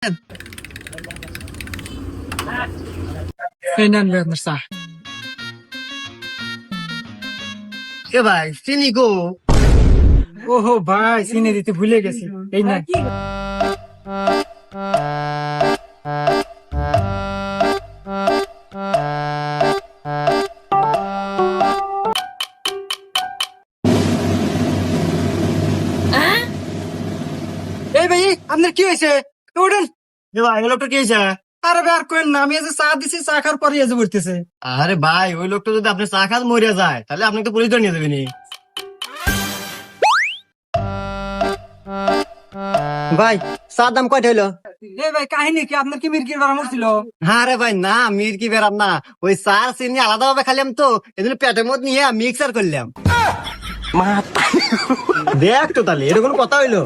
এই নেন ভাই আপনার চা। এ ভাই চিনি গো। ওহো ভাই, চিনি দিতে ভুলে গেছি। এই নেন। এই ভাই, আপনার কি হয়েছে? উঠেন। এ ভাই ওই লোকটা কি হয়েছে? আরে ভাই আর কোয়েন না, আমি এই যে চা দিছি, চা খাওয়ার পরে এই যে বলতেছে। আরে ভাই ওই লোকটা যদি আপনি চা খাত মরে যায় তাহলে আপনি তো পুলিশ ধরে নিয়ে যাবেনি। ভাই চা দাম কয়টা হইলো? এই ভাই কাহিনী কি? আপনার কি মির্গির বানানো ছিল? হ্যাঁ রে ভাই, না মির কি বেরাম না, ওই চার চিনি আলাদা ভাবে খাইলাম তো এজন্য পেটের মধ্যে নিয়ে মিক্সার করলাম। দেখ তো তাহলে এটা কোনো কথা হইলো?